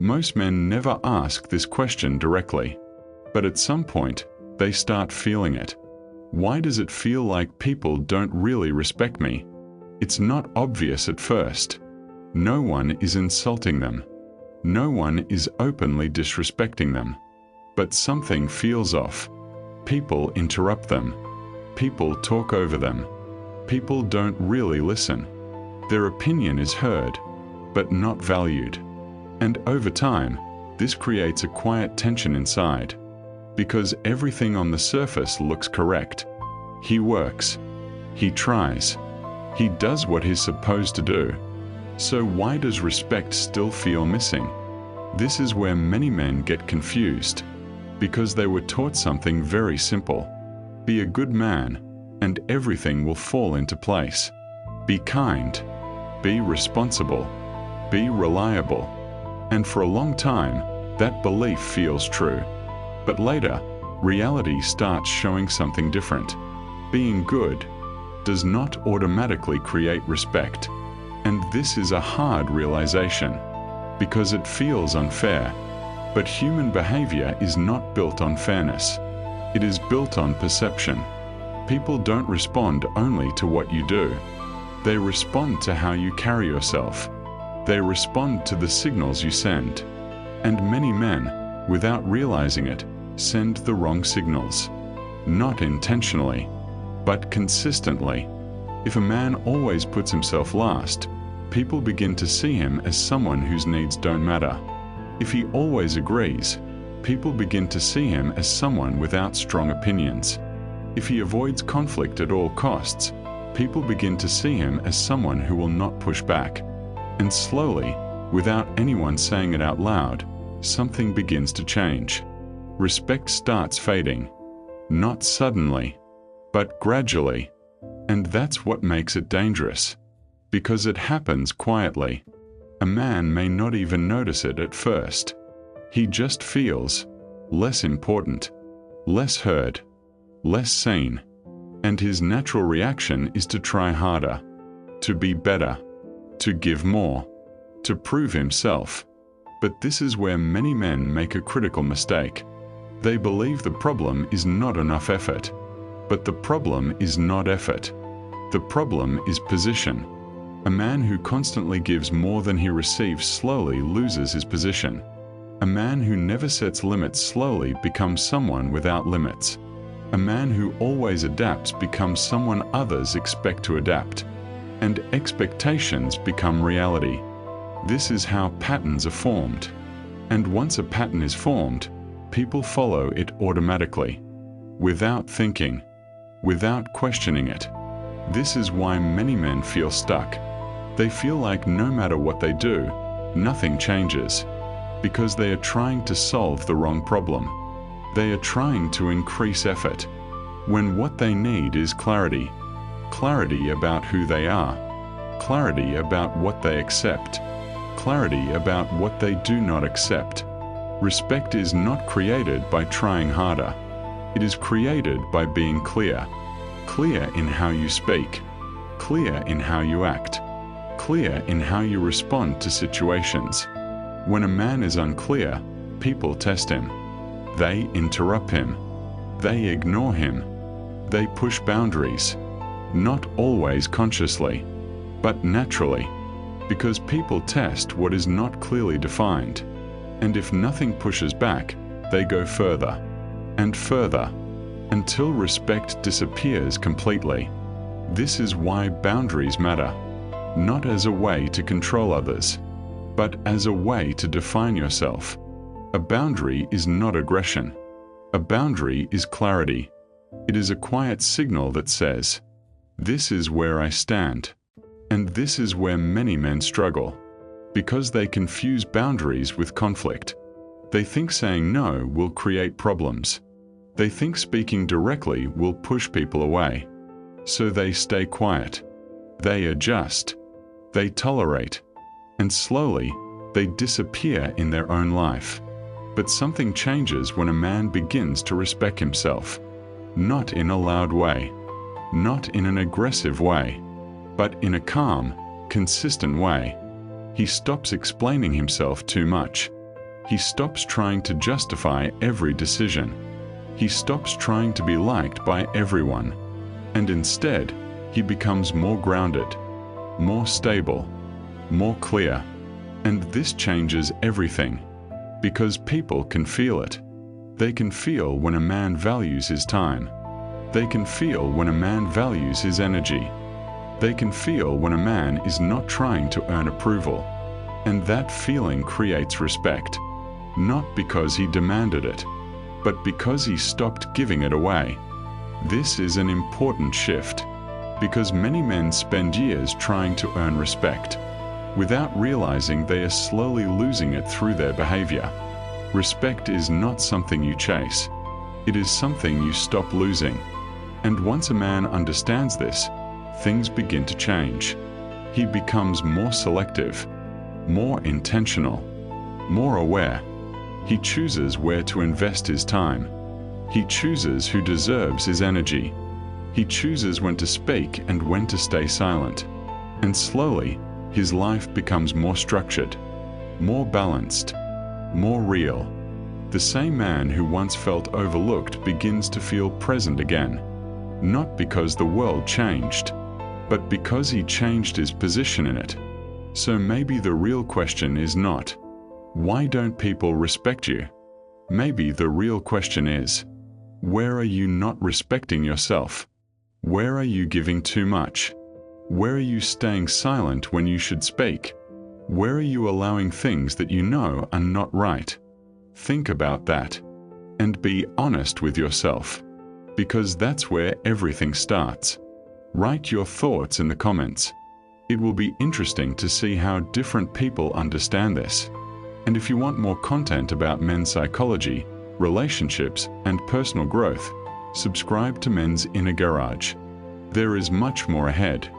Most men never ask this question directly, but at some point, they start feeling it. Why does it feel like people don't really respect me? It's not obvious at first. No one is insulting them. No one is openly disrespecting them. But something feels off. People interrupt them. People talk over them. People don't really listen. Their opinion is heard, but not valued. And over time, this creates a quiet tension inside. Because everything on the surface looks correct. He works. He tries. He does what he's supposed to do. So why does respect still feel missing? This is where many men get confused. Because they were taught something very simple. Be a good man, and everything will fall into place. Be kind. Be responsible. Be reliable. And for a long time, that belief feels true. But later, reality starts showing something different. Being good does not automatically create respect. And this is a hard realization, because it feels unfair. But human behavior is not built on fairness. It is built on perception. People don't respond only to what you do. They respond to how you carry yourself. They respond to the signals you send. And many men, without realizing it, send the wrong signals. Not intentionally, but consistently. If a man always puts himself last, people begin to see him as someone whose needs don't matter. If he always agrees, people begin to see him as someone without strong opinions. If he avoids conflict at all costs, people begin to see him as someone who will not push back. And slowly, without anyone saying it out loud, something begins to change. Respect starts fading. Not suddenly, but gradually. And that's what makes it dangerous. Because it happens quietly. A man may not even notice it at first. He just feels less important, less heard, less seen. And his natural reaction is to try harder, to be better, to give more, to prove himself. But this is where many men make a critical mistake. They believe the problem is not enough effort. But the problem is not effort. The problem is position. A man who constantly gives more than he receives slowly loses his position. A man who never sets limits slowly becomes someone without limits. A man who always adapts becomes someone others expect to adapt. And expectations become reality. This is how patterns are formed. And once a pattern is formed, people follow it automatically, without thinking, without questioning it. This is why many men feel stuck. They feel like no matter what they do, nothing changes, because they are trying to solve the wrong problem. They are trying to increase effort, when what they need is clarity. Clarity about who they are, clarity about what they accept, clarity about what they do not accept. Respect is not created by trying harder. It is created by being clear. Clear in how you speak. Clear in how you act. Clear in how you respond to situations. When a man is unclear, people test him. They interrupt him. They ignore him. They push boundaries. Not always consciously, but naturally. Because people test what is not clearly defined. And if nothing pushes back, they go further and further until respect disappears completely. This is why boundaries matter, not as a way to control others, but as a way to define yourself. A boundary is not aggression. A boundary is clarity. It is a quiet signal that says, "This is where I stand." And this is where many men struggle. Because they confuse boundaries with conflict. They think saying no will create problems. They think speaking directly will push people away. So they stay quiet. They adjust. They tolerate. And slowly, they disappear in their own life. But something changes when a man begins to respect himself. Not in a loud way. Not in an aggressive way. But in a calm, consistent way. He stops explaining himself too much. He stops trying to justify every decision. He stops trying to be liked by everyone. And instead, he becomes more grounded, more stable, more clear. And this changes everything, because people can feel it. They can feel when a man values his time. They can feel when a man values his energy. They can feel when a man is not trying to earn approval. And that feeling creates respect, not because he demanded it, but because he stopped giving it away. This is an important shift, because many men spend years trying to earn respect, without realizing they are slowly losing it through their behavior. Respect is not something you chase. It is something you stop losing. And once a man understands this, things begin to change. He becomes more selective, more intentional, more aware. He chooses where to invest his time. He chooses who deserves his energy. He chooses when to speak and when to stay silent. And slowly, his life becomes more structured, more balanced, more real. The same man who once felt overlooked begins to feel present again, not because the world changed, but because he changed his position in it. So maybe the real question is not, why don't people respect you? Maybe the real question is, where are you not respecting yourself? Where are you giving too much? Where are you staying silent when you should speak? Where are you allowing things that you know are not right? Think about that, and be honest with yourself, because that's where everything starts. Write your thoughts in the comments. It will be interesting to see how different people understand this. And if you want more content about men's psychology, relationships, and personal growth, subscribe to Men's Inner Garage. There is much more ahead.